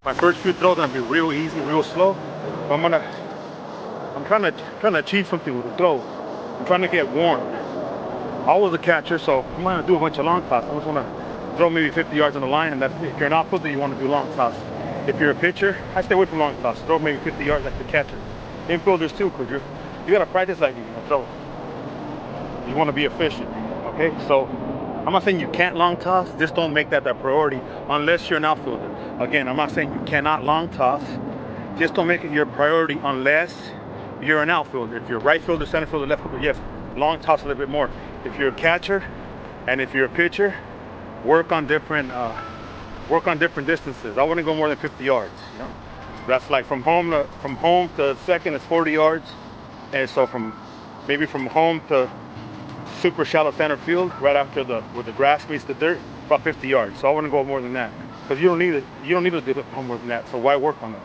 My first few throws are gonna be real easy, real slow. But I'm trying to achieve something with the throw. I'm trying to get warm. I was a catcher, so I'm not gonna do a bunch of long toss. I just wanna throw maybe 50 yards on the line, and that's it. If you're an outfielder, you wanna do long toss. If you're a pitcher, I stay away from long toss. Throw maybe 50 yards like the catcher. Infielders too, because you gotta practice like you're gonna throw. You wanna be efficient, okay? So I'm not saying you can't long toss, just don't make that priority unless you're an outfielder. Again, I'm not saying you cannot long toss, just don't make it your priority unless you're an outfielder. If you're right fielder, center fielder, left fielder, yes, long toss a little bit more. If you're a catcher and if you're a pitcher, work on different distances. I wouldn't go more than 50 yards. You know, that's like from home to second is 40 yards, and so maybe from home to super shallow center field, right after where the grass meets the dirt, about 50 yards. So I wouldn't go more than that, because you don't need to do it more than that. So why work on that?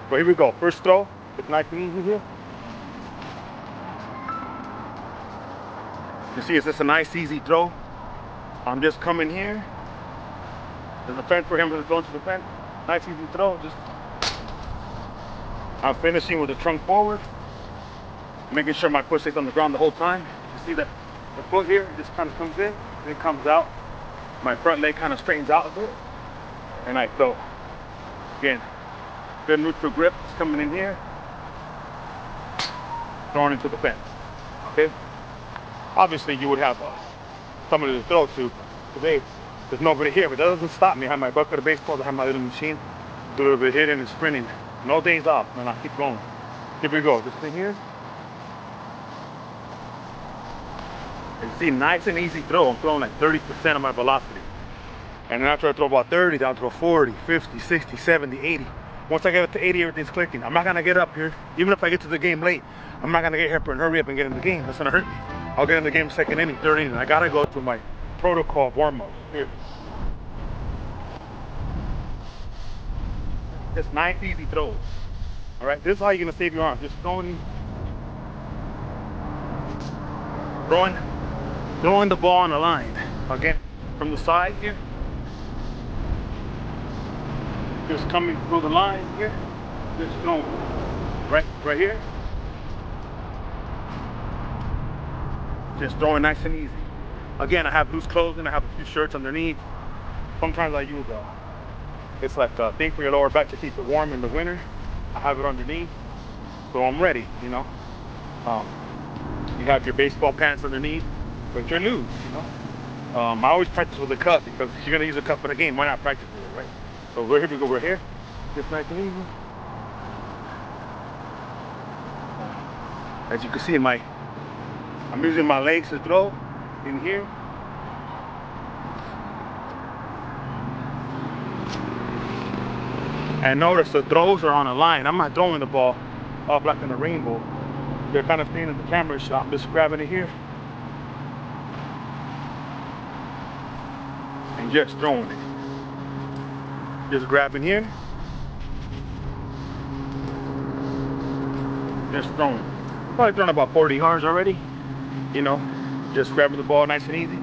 But here we go. First throw. It's nice and easy here. You see, it's just a nice easy throw. I'm just coming here. There's a fence for him to go into the fence. Nice easy throw. I'm finishing with the trunk forward, making sure my foot stays on the ground the whole time. You see that the foot here just kind of comes in, then it comes out. My front leg kind of straightens out a bit, and I throw. Again, good neutral grip is coming in here, throwing into the fence. Okay. Obviously, you would have somebody to throw to today. There's nobody here, but that doesn't stop me. I have my bucket of baseballs, I have my little machine, do a little bit of hitting and sprinting. No days off, and I keep going. Here we go. This thing here. You see, nice and easy throw. I'm throwing like 30% of my velocity. And then after I throw about 30, down to a 40, 50, 60, 70, 80. Once I get up to 80, everything's clicking. I'm not gonna get up here. Even if I get to the game late, I'm not gonna get here and hurry up and get in the game. That's gonna hurt me. I'll get in the game second inning, third inning. I gotta go through my protocol warm-up. Here. Just nice, easy throws. All right, this is how you're gonna save your arm. Just throwing the ball on the line. Again, from the side here. Just coming through the line here. Just throwing right here. Just throwing nice and easy. Again, I have loose clothing. I have a few shirts underneath. Sometimes I use it's like a thing for your lower back to keep it warm in the winter. I have it underneath, so I'm ready. You know, you have your baseball pants underneath, but you're loose. You know, I always practice with a cup, because if you're gonna use a cup for the game, why not practice with it, right? So here we go. We're here. Just nice and easy. As you can see, I'm using my legs to throw in here. And notice the throws are on a line. I'm not throwing the ball up like in a rainbow. They're kind of staying in the camera shot. I'm just grabbing it here and just throwing it. Just grabbing here, just throwing. Probably thrown about 40 yards already. You know, just grabbing the ball nice and easy.